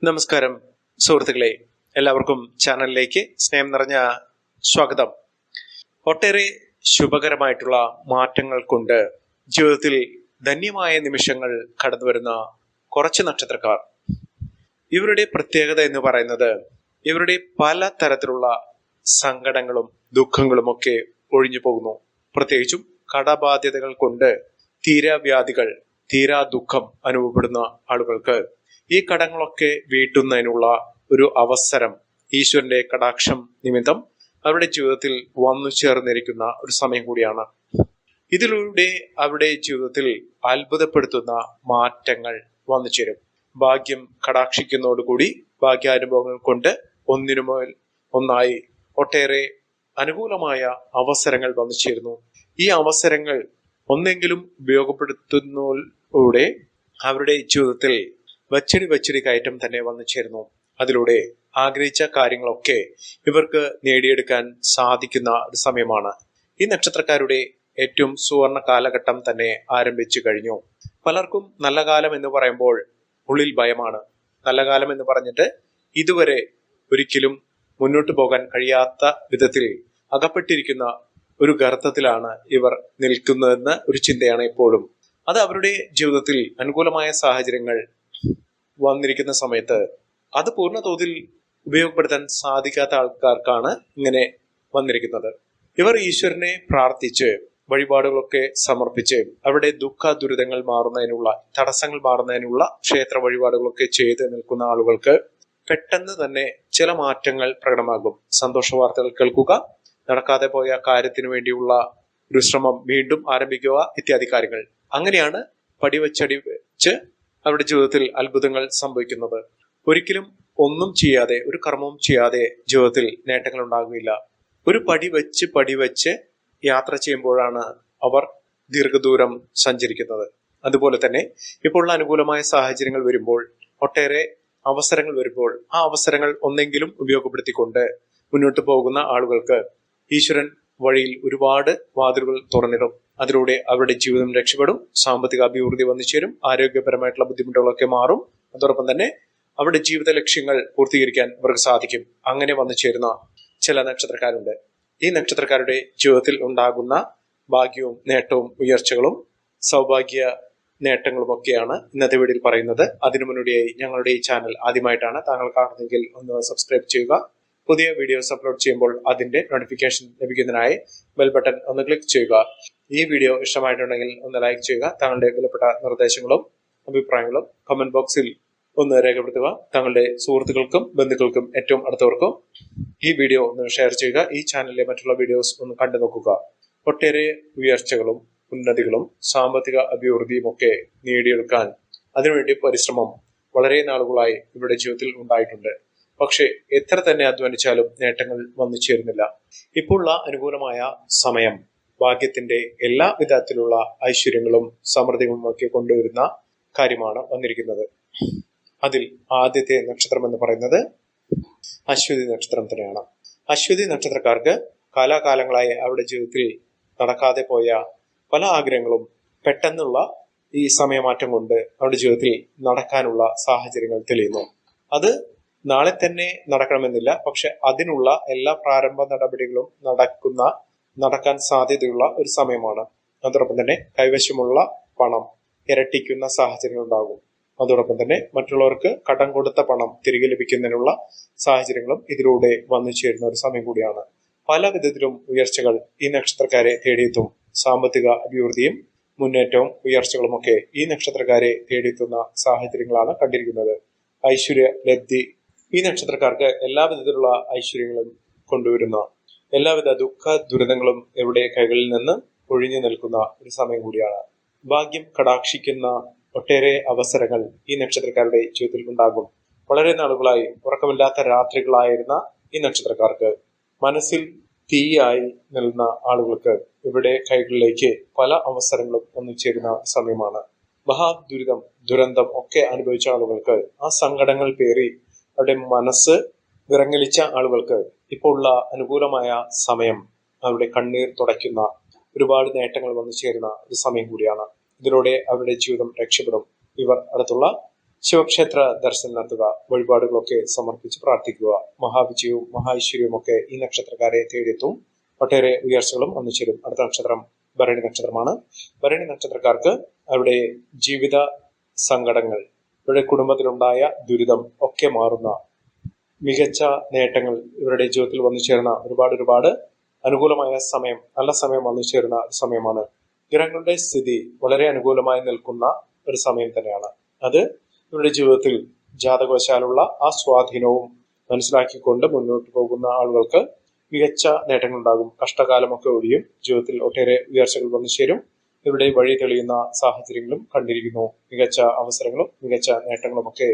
നമസ്കാരം സുഹൃത്തുക്കളെ, എല്ലാവർക്കും ചാനലിലേക്ക് സ്നേഹം നിറഞ്ഞ സ്വാഗതം. ഒട്ടേറെ ശുഭകരമായിട്ടുള്ള മാറ്റങ്ങൾ കൊണ്ട് ജീവിതത്തിൽ ധന്യമായ നിമിഷങ്ങൾ കടന്നു വരുന്ന കുറച്ച് നക്ഷത്രക്കാർ. ഇവരുടെ പ്രത്യേകത എന്ന് പറയുന്നത് ഇവരുടെ പല തരത്തിലുള്ള സങ്കടങ്ങളും ദുഃഖങ്ങളും ഒക്കെ ഒഴിഞ്ഞു പോകുന്നു. പ്രത്യേകിച്ചും കടബാധ്യതകൾ കൊണ്ട് തീരാവ്യാധികൾ, തീരാ ദുഃഖം അനുഭവപ്പെടുന്ന ആളുകൾക്ക് ഈ കടങ്ങളൊക്കെ വീട്ടുന്നതിനുള്ള ഒരു അവസരം ഈശ്വരന്റെ കടാക്ഷം നിമിത്തം അവരുടെ ജീവിതത്തിൽ വന്നു ചേർന്നിരിക്കുന്ന ഒരു സമയം കൂടിയാണ്. ഇതിലൂടെ അവരുടെ ജീവിതത്തിൽ അത്ഭുതപ്പെടുത്തുന്ന മാറ്റങ്ങൾ വന്നു ചേരും. ഭാഗ്യം കടാക്ഷിക്കുന്നതോടുകൂടി ഭാഗ്യാനുഭവങ്ങൾ കൊണ്ട് ഒന്നിനുമേൽ ഒന്നായി ഒട്ടേറെ അനുകൂലമായ അവസരങ്ങൾ വന്നു ചേരുന്നു. ഈ അവസരങ്ങൾ ഒന്നെങ്കിലും ഉപയോഗപ്പെടുത്തുന്നതിലൂടെ അവരുടെ ജീവിതത്തിൽ വച്ചടി കയറ്റം തന്നെ വന്നു ചേരുന്നു. അതിലൂടെ ആഗ്രഹിച്ച കാര്യങ്ങളൊക്കെ ഇവർക്ക് നേടിയെടുക്കാൻ സാധിക്കുന്ന ഒരു സമയമാണ്. ഈ നക്ഷത്രക്കാരുടെ ഏറ്റവും സുവർണ കാലഘട്ടം തന്നെ ആരംഭിച്ചു കഴിഞ്ഞു. പലർക്കും നല്ല കാലം എന്ന് പറയുമ്പോൾ ഉള്ളിൽ ഭയമാണ്. നല്ല കാലം എന്ന് പറഞ്ഞിട്ട് ഇതുവരെ ഒരിക്കലും മുന്നോട്ട് പോകാൻ കഴിയാത്ത വിധത്തിൽ അകപ്പെട്ടിരിക്കുന്ന ഒരു ഗർത്തത്തിലാണ് ഇവർ നിൽക്കുന്നതെന്ന ഒരു ചിന്തയാണ് എപ്പോഴും. അത് അവരുടെ ജീവിതത്തിൽ അനുകൂലമായ സാഹചര്യങ്ങൾ വന്നിരിക്കുന്ന സമയത്ത് അത് പൂർണ്ണ തോതിൽ ഉപയോഗപ്പെടുത്താൻ സാധിക്കാത്ത ആൾക്കാർക്കാണ് ഇങ്ങനെ വന്നിരിക്കുന്നത്. ഇവർ ഈശ്വരനെ പ്രാർത്ഥിച്ച് വഴിപാടുകളൊക്കെ സമർപ്പിച്ച് അവരുടെ ദുഃഖ ദുരിതങ്ങൾ മാറുന്നതിനുള്ള, തടസ്സങ്ങൾ മാറുന്നതിനുള്ള ക്ഷേത്ര വഴിപാടുകളൊക്കെ ചെയ്ത് നിൽക്കുന്ന ആളുകൾക്ക് പെട്ടെന്ന് തന്നെ ചില മാറ്റങ്ങൾ പ്രകടമാകും. സന്തോഷ വാർത്തകൾ കേൾക്കുക, നടക്കാതെ പോയ കാര്യത്തിന് വേണ്ടിയുള്ള ഒരു ശ്രമം വീണ്ടും ആരംഭിക്കുക ഇത്യാദി കാര്യങ്ങൾ. അങ്ങനെയാണ് പടിവച്ചടി വെച്ച് അവരുടെ ജീവിതത്തിൽ അത്ഭുതങ്ങൾ സംഭവിക്കുന്നത്. ഒരിക്കലും ഒന്നും ചെയ്യാതെ, ഒരു കർമ്മവും ചെയ്യാതെ ജീവിതത്തിൽ നേട്ടങ്ങൾ ഉണ്ടാകുകയില്ല. ഒരു പടി വെച്ച് യാത്ര ചെയ്യുമ്പോഴാണ് അവർ ദീർഘദൂരം സഞ്ചരിക്കുന്നത്. അതുപോലെ തന്നെ ഇപ്പോൾ അനുകൂലമായ സാഹചര്യങ്ങൾ വരുമ്പോൾ, ഒട്ടേറെ അവസരങ്ങൾ വരുമ്പോൾ ആ അവസരങ്ങൾ ഒന്നെങ്കിലും ഉപയോഗപ്പെടുത്തിക്കൊണ്ട് മുന്നോട്ട് പോകുന്ന ആളുകൾക്ക് ഈശ്വരൻ വഴിയിൽ ഒരുപാട് വാതിലുകൾ തുറന്നിടും. അതിലൂടെ അവരുടെ ജീവിതം രക്ഷപ്പെടും, സാമ്പത്തിക അഭിവൃദ്ധി വന്നു ചേരും, ആരോഗ്യപരമായിട്ടുള്ള ബുദ്ധിമുട്ടുകളൊക്കെ മാറും. അതോടൊപ്പം തന്നെ അവരുടെ ജീവിത ലക്ഷ്യങ്ങൾ പൂർത്തീകരിക്കാൻ അവർക്ക് സാധിക്കും. അങ്ങനെ വന്നു ചേരുന്ന ചില നക്ഷത്രക്കാരുണ്ട്. ഈ നക്ഷത്രക്കാരുടെ ജീവിതത്തിൽ ഉണ്ടാകുന്ന ഭാഗ്യവും നേട്ടവും ഉയർച്ചകളും സൗഭാഗ്യ നേട്ടങ്ങളും ഒക്കെയാണ് ഇന്നത്തെ വീഡിയോയിൽ പറയുന്നത്. അതിനു മുന്നോടിയായി ഞങ്ങളുടെ ഈ ചാനൽ ആദ്യമായിട്ടാണ് താങ്കൾ കാണുന്നതെങ്കിൽ ഒന്ന് സബ്സ്ക്രൈബ് ചെയ്യുക. പുതിയ വീഡിയോസ് അപ്ലോഡ് ചെയ്യുമ്പോൾ അതിന്റെ നോട്ടിഫിക്കേഷൻ ലഭിക്കുന്നതിനായി ബെൽ ബട്ടൺ ഒന്ന് ക്ലിക്ക് ചെയ്യുക. ഈ വീഡിയോ ഇഷ്ടമായിട്ടുണ്ടെങ്കിൽ ഒന്ന് ലൈക്ക് ചെയ്യുക. താങ്കളുടെ വിലപ്പെട്ട നിർദ്ദേശങ്ങളും അഭിപ്രായങ്ങളും കമന്റ് ബോക്സിൽ ഒന്ന് രേഖപ്പെടുത്തുക. താങ്കളുടെ സുഹൃത്തുക്കൾക്കും ബന്ധുക്കൾക്കും ഏറ്റവും അടുത്തവർക്കും ഈ വീഡിയോ ഒന്ന് ഷെയർ ചെയ്യുക. ഈ ചാനലിലെ മറ്റുള്ള വീഡിയോസ് ഒന്ന് കണ്ടു നോക്കുക. ഒട്ടേറെ ഉയർച്ചകളും ഉന്നതികളും സാമ്പത്തിക അഭിവൃദ്ധിയും ഒക്കെ നേടിയെടുക്കാൻ അതിനുവേണ്ടി പരിശ്രമം വളരെ നാളുകളായി ഇവരുടെ ജീവിതത്തിൽ ഉണ്ടായിട്ടുണ്ട്. പക്ഷെ എത്ര തന്നെ അധ്വാനിച്ചാലും നേട്ടങ്ങൾ വന്നു ചേരുന്നില്ല. ഇപ്പോഴുള്ള അനുകൂലമായ സമയം ഭാഗ്യത്തിന്റെ എല്ലാ വിധത്തിലുള്ള ഐശ്വര്യങ്ങളും സമൃദ്ധികളും ഒക്കെ കൊണ്ടുവരുന്ന കാര്യമാണ് വന്നിരിക്കുന്നത്. അതിൽ ആദ്യത്തെ നക്ഷത്രം എന്ന് പറയുന്നത് അശ്വതി നക്ഷത്രം തന്നെയാണ്. അശ്വതി നക്ഷത്രക്കാർക്ക് കാലാകാലങ്ങളായി അവരുടെ ജീവിതത്തിൽ നടക്കാതെ പോയ പല ആഗ്രഹങ്ങളും പെട്ടെന്നുള്ള ഈ സമയമാറ്റം കൊണ്ട് അവരുടെ ജീവിതത്തിൽ നടക്കാനുള്ള സാഹചര്യങ്ങൾ തെളിയുന്നു. അത് നാളെ തന്നെ നടക്കണമെന്നില്ല, പക്ഷെ അതിനുള്ള എല്ലാ പ്രാരംഭ നടപടികളും നടക്കാൻ സാധ്യതയുള്ള ഒരു സമയമാണ്. അതോടൊപ്പം തന്നെ കൈവശമുള്ള പണം ഇരട്ടിക്കുന്ന സാഹചര്യങ്ങൾ ഉണ്ടാകും. അതോടൊപ്പം തന്നെ മറ്റുള്ളവർക്ക് കടം കൊടുത്ത പണം തിരികെ ലഭിക്കുന്നതിനുള്ള സാഹചര്യങ്ങളും ഇതിലൂടെ വന്നു ചേരുന്ന ഒരു സമയം കൂടിയാണ്. പല വിധത്തിലും ഉയർച്ചകൾ ഈ നക്ഷത്രക്കാരെ തേടിയെത്തും. സാമ്പത്തിക അഭിവൃദ്ധിയും മുന്നേറ്റവും ഉയർച്ചകളും ഒക്കെ ഈ നക്ഷത്രക്കാരെ തേടിയെത്തുന്ന സാഹചര്യങ്ങളാണ് കണ്ടിരിക്കുന്നത്. ഐശ്വര്യ ലബ്ധി ഈ നക്ഷത്രക്കാർക്ക് എല്ലാ വിധത്തിലുള്ള ഐശ്വര്യങ്ങളും കൊണ്ടുവരുന്ന, എല്ലാവിധ ദുഃഖ ദുരിതങ്ങളും ഇവരുടെ കൈകളിൽ നിന്ന് ഒഴിഞ്ഞു നിൽക്കുന്ന ഒരു സമയം കൂടിയാണ്. ഭാഗ്യം കടാക്ഷിക്കുന്ന ഒട്ടേറെ അവസരങ്ങൾ ഈ നക്ഷത്രക്കാരുടെ ജീവിതത്തിൽ ഉണ്ടാകും. വളരെ നാളുകളായി ഉറക്കമില്ലാത്ത രാത്രികളായിരുന്ന ഈ നക്ഷത്രക്കാർക്ക്, മനസ്സിൽ തീയായി നിൽക്കുന്ന ആളുകൾക്ക് ഇവിടെ കൈകളിലേക്ക് പല അവസരങ്ങളും ഒന്നു ചേരുന്ന സമയമാണ്. മഹാദുരിതം, ദുരന്തം ഒക്കെ അനുഭവിച്ച ആളുകൾക്ക്, ആ സങ്കടങ്ങൾ പേറി അവരുടെ മനസ്സ് വിറങ്ങലിച്ച ആളുകൾക്ക് ഇപ്പോൾ ഉള്ള അനുകൂലമായ സമയം അവരുടെ കണ്ണീർ തുടയ്ക്കുന്ന ഒരുപാട് നേട്ടങ്ങൾ വന്നു ചേരുന്ന ഒരു സമയം കൂടിയാണ്. ഇതിലൂടെ അവരുടെ ജീവിതം രക്ഷപ്പെടും. ഇവർ അടുത്തുള്ള ശിവക്ഷേത്ര ദർശനം നടത്തുക, വഴിപാടുകളൊക്കെ സമർപ്പിച്ച് പ്രാർത്ഥിക്കുക. മഹാവിജയവും മഹാഐശ്വര്യവും ഒക്കെ ഈ നക്ഷത്രക്കാരെ തേടിയെത്തും. ഒട്ടേറെ ഉയർച്ചകളും ഒന്നിച്ചേരും. അടുത്ത നക്ഷത്രം ഭരണി നക്ഷത്രമാണ്. ഭരണി നക്ഷത്രക്കാർക്ക് അവരുടെ ജീവിത സങ്കടങ്ങൾ, ഇവരുടെ കുടുംബത്തിലുണ്ടായ ദുരിതം ഒക്കെ മാറുന്ന മികച്ച നേട്ടങ്ങൾ ഇവരുടെ ജീവിതത്തിൽ വന്നു ചേർന്ന ഒരുപാട് അനുകൂലമായ സമയം, നല്ല സമയം വന്നു ചേരുന്ന സമയമാണ്. ഗ്രഹങ്ങളുടെ സ്ഥിതി വളരെ അനുകൂലമായി നിൽക്കുന്ന ഒരു സമയം തന്നെയാണ്. അത് ഇവരുടെ ജീവിതത്തിൽ ജാതകവശാലുള്ള ആ സ്വാധീനവും മനസ്സിലാക്കിക്കൊണ്ട് മുന്നോട്ട് പോകുന്ന ആളുകൾക്ക് മികച്ച നേട്ടങ്ങൾ ഉണ്ടാകും. കഷ്ടകാലമൊക്കെ ഒഴിയും. ജീവിതത്തിൽ ഒട്ടേറെ ഉയർച്ചകൾ വന്നു ചേരും. ഇവരുടെ വഴി തെളിയുന്ന സാഹചര്യങ്ങളും കണ്ടിരിക്കുന്നു. മികച്ച അവസരങ്ങളും മികച്ച നേട്ടങ്ങളും ഒക്കെ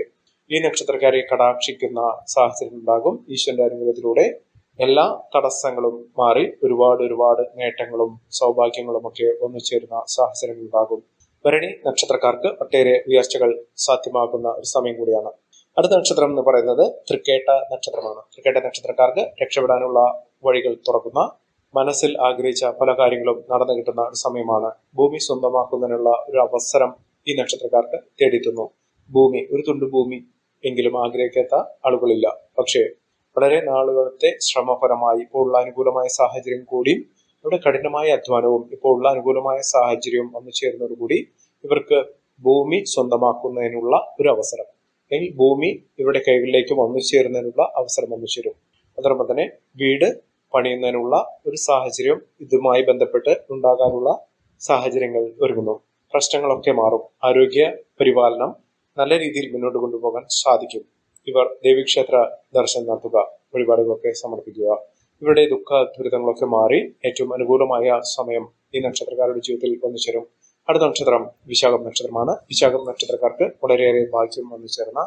ഈ നക്ഷത്രക്കാരെ കടാക്ഷിക്കുന്ന സാഹചര്യം ഉണ്ടാകും. ഈശ്വരന്റെ അനുഗ്രഹത്തിലൂടെ എല്ലാ തടസ്സങ്ങളും മാറി ഒരുപാട് നേട്ടങ്ങളും സൗഭാഗ്യങ്ങളും ഒക്കെ വന്നു ചേരുന്ന സാഹചര്യങ്ങൾ ഉണ്ടാകും. ഭരണി നക്ഷത്രക്കാർക്ക് ഒട്ടേറെ ഉയർച്ചകൾ സാധ്യമാകുന്ന ഒരു സമയം കൂടിയാണ്. അടുത്ത നക്ഷത്രം എന്ന് പറയുന്നത് തൃക്കേട്ട നക്ഷത്രമാണ്. തൃക്കേട്ട നക്ഷത്രക്കാർക്ക് രക്ഷപ്പെടാനുള്ള വഴികൾ തുറക്കുന്ന, മനസ്സിൽ ആഗ്രഹിച്ച പല കാര്യങ്ങളും നടന്നു കിട്ടുന്ന ഒരു സമയമാണ്. ഭൂമി സ്വന്തമാക്കുന്നതിനുള്ള ഒരു അവസരം ഈ നക്ഷത്രക്കാർക്ക് തേടിയെത്തുന്നു. ഭൂമി, ഒരു തുണ്ട് ഭൂമി എങ്കിലും ആഗ്രഹിക്കാത്ത ആളുകളില്ല. പക്ഷേ വളരെ നാളുകളത്തെ ശ്രമഫലമായി ഇപ്പോൾ ഉള്ള അനുകൂലമായ സാഹചര്യം കൂടി, ഇവിടെ കഠിനമായ അധ്വാനവും ഇപ്പോൾ ഉള്ള അനുകൂലമായ സാഹചര്യവും വന്നു ചേരുന്നതോടുകൂടി ഇവർക്ക് ഭൂമി സ്വന്തമാക്കുന്നതിനുള്ള ഒരു അവസരം, അല്ലെങ്കിൽ ഭൂമി ഇവരുടെ കൈകളിലേക്ക് വന്നു ചേരുന്നതിനുള്ള അവസരം വന്നു ചേരും. അതോടൊപ്പം തന്നെ വീട് പണിയുന്നതിനുള്ള ഒരു സാഹചര്യം ഇതുമായി ബന്ധപ്പെട്ട് ഉണ്ടാകാനുള്ള സാഹചര്യങ്ങൾ ഒരുങ്ങുന്നു. പ്രശ്നങ്ങളൊക്കെ മാറും. ആരോഗ്യ പരിപാലനം നല്ല രീതിയിൽ മുന്നോട്ട് കൊണ്ടുപോകാൻ സാധിക്കും. ഇവർ ദേവീക്ഷേത്ര ദർശനം നടത്തുക, വഴിപാടുകളൊക്കെ സമർപ്പിക്കുക. ഇവരുടെ ദുഃഖ ദുരിതങ്ങളൊക്കെ മാറി ഏറ്റവും അനുകൂലമായ സമയം ഈ നക്ഷത്രക്കാരുടെ ജീവിതത്തിൽ വന്നു ചേരും. അടുത്ത നക്ഷത്രം വിശാഖം നക്ഷത്രമാണ്. വിശാഖം നക്ഷത്രക്കാർക്ക് വളരെയേറെ ഭാഗ്യം വന്നു ചേർന്ന,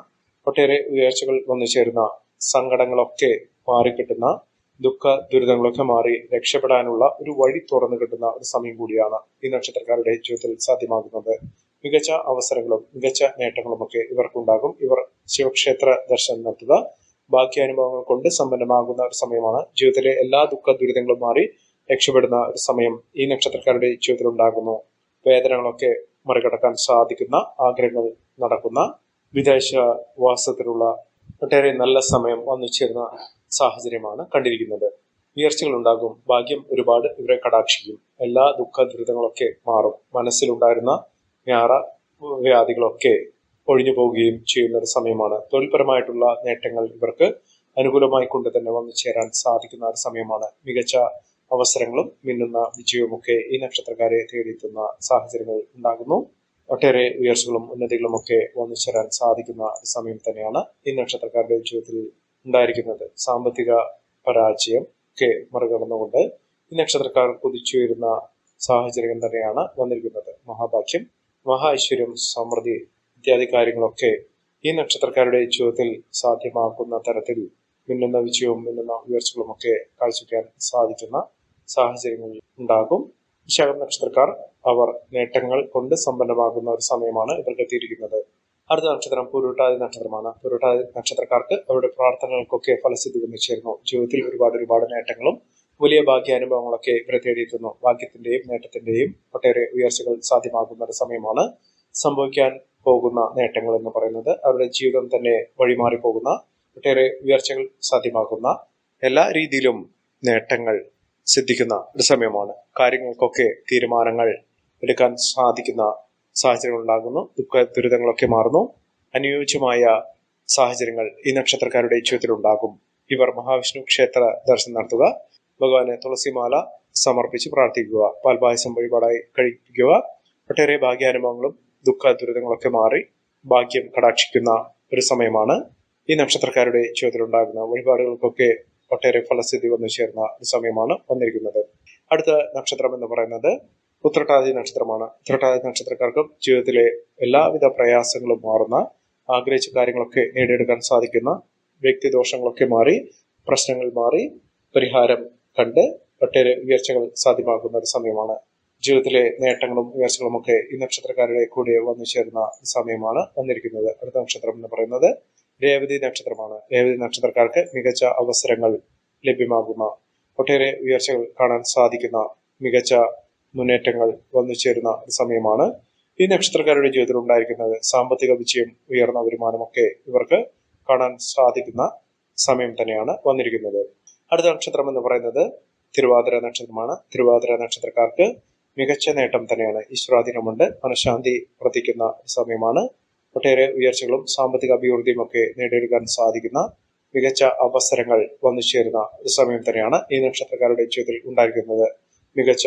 ഒട്ടേറെ ഉയർച്ചകൾ വന്നു ചേരുന്ന, സങ്കടങ്ങളൊക്കെ മാറിക്കിട്ടുന്ന, ദുഃഖ ദുരിതങ്ങളൊക്കെ മാറി രക്ഷപ്പെടാനുള്ള ഒരു വഴി തുറന്നു കിട്ടുന്ന ഒരു സമയം കൂടിയാണ് ഈ നക്ഷത്രക്കാരുടെ ജീവിതത്തിൽ സാധ്യമാകുന്നത്. മികച്ച അവസരങ്ങളും മികച്ച നേട്ടങ്ങളും ഒക്കെ ഇവർക്കുണ്ടാകും. ഇവർ ശിവക്ഷേത്ര ദർശനം നടത്തുക, ഭാഗ്യാനുഭവങ്ങൾ കൊണ്ട് സമ്പന്നമാകുന്ന ഒരു സമയമാണ്. ജീവിതത്തിലെ എല്ലാ ദുഃഖ ദുരിതങ്ങളും മാറി രക്ഷപ്പെടുന്ന ഒരു സമയം ഈ നക്ഷത്രക്കാരുടെ ജീവിതത്തിൽ ഉണ്ടാകുന്നു. വേദനകളൊക്കെ മറികടക്കാൻ സാധിക്കുന്ന, ആഗ്രഹങ്ങൾ നടക്കുന്ന, വിദേശ വാസത്തിലുള്ള ഒട്ടേറെ നല്ല സമയം വന്നു ചേരുന്ന സാഹചര്യമാണ് കണ്ടിരിക്കുന്നത്. ഉയർച്ചകൾ ഉണ്ടാകും. ഭാഗ്യം ഒരുപാട് ഇവരെ കടാക്ഷിക്കും. എല്ലാ ദുഃഖ ദുരിതങ്ങളൊക്കെ മാറും. മനസ്സിലുണ്ടായിരുന്ന ഞാറ വ്യാധികളൊക്കെ ഒഴിഞ്ഞു പോവുകയും ചെയ്യുന്ന ഒരു സമയമാണ്. തൊഴിൽപരമായിട്ടുള്ള നേട്ടങ്ങൾ ഇവർക്ക് അനുകൂലമായി കൊണ്ട് തന്നെ വന്നു ചേരാൻ സാധിക്കുന്ന ഒരു സമയമാണ്. മികച്ച അവസരങ്ങളും മിന്നുന്ന വിജയവുമൊക്കെ ഈ നക്ഷത്രക്കാരെ തേടിയെത്തുന്ന സാഹചര്യങ്ങൾ ഉണ്ടാകുന്നു. ഒട്ടേറെ ഉയർച്ചകളും ഉന്നതികളും ഒക്കെ വന്നു ചേരാൻ സാധിക്കുന്ന ഒരു സമയം തന്നെയാണ് ഈ നക്ഷത്രക്കാരുടെ ജീവിതത്തിൽ ഉണ്ടായിരിക്കുന്നത്. സാമ്പത്തിക പരാജയം ഒക്കെ മറികടന്നുകൊണ്ട് ഈ നക്ഷത്രക്കാർ കുതിച്ചുയരുന്ന സാഹചര്യം തന്നെയാണ് വന്നിരിക്കുന്നത്. മഹാഭാഗ്യം, മഹാ ഐശ്വര്യം, സമൃദ്ധി ഇത്യാദി കാര്യങ്ങളൊക്കെ ഈ നക്ഷത്രക്കാരുടെ ജീവിതത്തിൽ സാധ്യമാക്കുന്ന തരത്തിൽ മിന്നുന്ന വിജയവും മിന്നുന്ന ഉയർച്ചകളും ഒക്കെ കാഴ്ചവെക്കാൻ സാധിക്കുന്ന സാഹചര്യങ്ങൾ ഉണ്ടാകും. വിശാഖം നക്ഷത്രക്കാർ അവർ നേട്ടങ്ങൾ കൊണ്ട് സമ്പന്നമാകുന്ന ഒരു സമയമാണ് ഇവർക്ക് എത്തിയിരിക്കുന്നത്. അടുത്ത നക്ഷത്രം പൂരുരുട്ടാതി നക്ഷത്രമാണ്. പൂരുരുട്ടാതി നക്ഷത്രക്കാർക്ക് അവരുടെ പ്രാർത്ഥനകൾക്കൊക്കെ ഫലസിദ്ധി വന്നു ചേരുന്നു. ജീവിതത്തിൽ ഒരുപാട് നേട്ടങ്ങളും വലിയ ഭാഗ്യാനുഭവങ്ങളൊക്കെ ഇവരെ തേടിയെത്തുന്നു. ഭാഗ്യത്തിന്റെയും നേട്ടത്തിന്റെയും ഒട്ടേറെ ഉയർച്ചകൾ സാധ്യമാകുന്ന ഒരു സമയമാണ്. സംഭവിക്കാൻ പോകുന്ന നേട്ടങ്ങൾ എന്ന് പറയുന്നത് അവരുടെ ജീവിതം തന്നെ വഴിമാറി പോകുന്ന, ഒട്ടേറെ ഉയർച്ചകൾ സാധ്യമാകുന്ന, എല്ലാ രീതിയിലും നേട്ടങ്ങൾ സിദ്ധിക്കുന്ന ഒരു സമയമാണ്. കാര്യങ്ങൾക്കൊക്കെ തീരുമാനങ്ങൾ എടുക്കാൻ സാധിക്കുന്ന സാഹചര്യങ്ങൾ ഉണ്ടാകുന്നു. ദുഃഖ ദുരിതങ്ങളൊക്കെ മാറുന്നു. അനുയോജ്യമായ സാഹചര്യങ്ങൾ ഈ നക്ഷത്രക്കാരുടെ ജീവിതത്തിൽ ഉണ്ടാകും. ഇവർ മഹാവിഷ്ണു ക്ഷേത്ര ദർശനം നടത്തുക, ഭഗവാന് തുളസിമാല സമർപ്പിച്ച് പ്രാർത്ഥിക്കുക, പാൽപായസം വഴിപാടായി കഴിപ്പിക്കുക. ഒട്ടേറെ ഭാഗ്യാനുഭവങ്ങളും ദുഃഖ ദുരിതങ്ങളൊക്കെ മാറി ഭാഗ്യം കടാക്ഷിക്കുന്ന ഒരു സമയമാണ് ഈ നക്ഷത്രക്കാരുടെ ജീവിതത്തിൽ ഉണ്ടാകുന്ന. വഴിപാടുകൾക്കൊക്കെ ഒട്ടേറെ ഫലസിദ്ധി വന്നു ചേർന്ന ഒരു സമയമാണ് വന്നിരിക്കുന്നത്. അടുത്ത നക്ഷത്രം എന്ന് പറയുന്നത് ഉത്രട്ടാതി നക്ഷത്രമാണ്. ഉത്രട്ടാതി നക്ഷത്രക്കാർക്കും ജീവിതത്തിലെ എല്ലാവിധ പ്രയാസങ്ങളും മാറുന്ന, ആഗ്രഹിച്ച കാര്യങ്ങളൊക്കെ നേടിയെടുക്കാൻ സാധിക്കുന്ന, വ്യക്തിദോഷങ്ങളൊക്കെ മാറി പ്രശ്നങ്ങൾ മാറി പരിഹാരം കണ്ട് ഒട്ടേറെ ഉയർച്ചകൾ സാധ്യമാകുന്ന ഒരു സമയമാണ്. ജീവിതത്തിലെ നേട്ടങ്ങളും ഉയർച്ചകളും ഒക്കെ ഈ നക്ഷത്രക്കാരുടെ കൂടെ വന്നു ചേരുന്ന സമയമാണ് വന്നിരിക്കുന്നത്. അടുത്ത നക്ഷത്രം എന്ന് പറയുന്നത് രേവതി നക്ഷത്രമാണ്. രേവതി നക്ഷത്രക്കാർക്ക് മികച്ച അവസരങ്ങൾ ലഭ്യമാകുന്ന, ഒട്ടേറെ ഉയർച്ചകൾ കാണാൻ സാധിക്കുന്ന, മികച്ച മുന്നേറ്റങ്ങൾ വന്നു ചേരുന്ന ഒരു സമയമാണ്. ഈ നക്ഷത്രക്കാരുടെ ജീവിതത്തിൽ ഉണ്ടായിരിക്കുന്നത് സാമ്പത്തിക വിജയം, ഉയർന്ന വരുമാനമൊക്കെ ഇവർക്ക് കാണാൻ സാധിക്കുന്ന സമയം തന്നെയാണ് വന്നിരിക്കുന്നത്. അടുത്ത നക്ഷത്രം എന്ന് പറയുന്നത് തിരുവാതിര നക്ഷത്രമാണ്. തിരുവാതിര നക്ഷത്രക്കാർക്ക് മികച്ച നേട്ടം തന്നെയാണ്. ഈശ്വരാധീനമുണ്ട്, മനഃശാന്തി വർദ്ധിക്കുന്ന സമയമാണ്. ഒട്ടേറെ ഉയർച്ചകളും സാമ്പത്തിക അഭിവൃദ്ധിയും ഒക്കെ നേടിയെടുക്കാൻ സാധിക്കുന്ന മികച്ച അവസരങ്ങൾ വന്നു ചേരുന്ന ഒരു സമയം തന്നെയാണ് ഈ നക്ഷത്രക്കാരുടെ ജീവിതത്തിൽ ഉണ്ടായിരിക്കുന്നത്. മികച്ച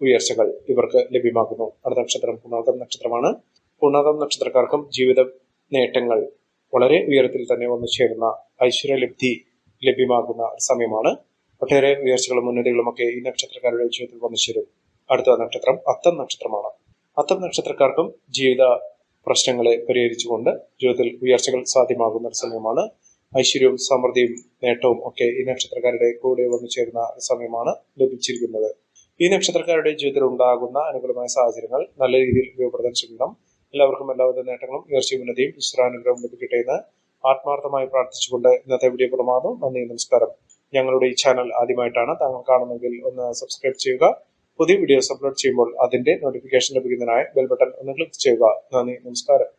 ഉയർച്ചകൾ ഇവർക്ക് ലഭ്യമാകുന്നു. അടുത്ത നക്ഷത്രം പുണർദം നക്ഷത്രമാണ്. പുണർദം നക്ഷത്രക്കാർക്കും ജീവിത നേട്ടങ്ങൾ വളരെ ഉയരത്തിൽ തന്നെ വന്നു ചേരുന്ന ഐശ്വര്യലബ്ധി ലഭ്യമാകുന്ന സമയമാണ്. ഒട്ടേറെ ഉയർച്ചകളും ഉന്നതികളും ഒക്കെ ഈ നക്ഷത്രക്കാരുടെ ജീവിതത്തിൽ വന്നു ചേരും. അടുത്ത നക്ഷത്രം അത്തം നക്ഷത്രമാണ്. അത്തം നക്ഷത്രക്കാർക്കും ജീവിത പ്രശ്നങ്ങളെ പരിഹരിച്ചുകൊണ്ട് ജീവിതത്തിൽ ഉയർച്ചകൾ സാധ്യമാകുന്ന ഒരു സമയമാണ്. ഐശ്വര്യവും സമൃദ്ധിയും നേട്ടവും ഒക്കെ ഈ നക്ഷത്രക്കാരുടെ കൂടെ വന്നു ചേരുന്ന സമയമാണ് ലഭിച്ചിരിക്കുന്നത്. ഈ നക്ഷത്രക്കാരുടെ ജീവിതത്തിൽ ഉണ്ടാകുന്ന അനുകൂലമായ സാഹചര്യങ്ങൾ നല്ല രീതിയിൽ ഉപയോഗപ്പെടുത്താൻ ശ്രമിക്കണം. എല്ലാവർക്കും എല്ലാവിധ നേട്ടങ്ങളും ഉയർച്ചയും ഉന്നതിയും ഈശ്വരാനുഗ്രഹവും ലഭിക്കട്ടെ എന്ന് ആത്മാർത്ഥമായി പ്രാർത്ഥിച്ചുകൊണ്ട് ഇന്നത്തെ വീഡിയോ പ്രമാദം. നന്ദി, നമസ്കാരം. ഞങ്ങളുടെ ഈ ചാനൽ ആദ്യമായിട്ടാണ് താങ്കൾ കാണുന്നതെങ്കിൽ ഒന്ന് സബ്സ്ക്രൈബ് ചെയ്യുക. പുതിയ വീഡിയോസ് അപ്ലോഡ് ചെയ്യുമ്പോൾ അതിന്റെ നോട്ടിഫിക്കേഷൻ ലഭിക്കുന്നതിനായി ബെൽ ബട്ടൺ ഒന്ന് ക്ലിക്ക് ചെയ്യുക. നന്ദി, നമസ്കാരം.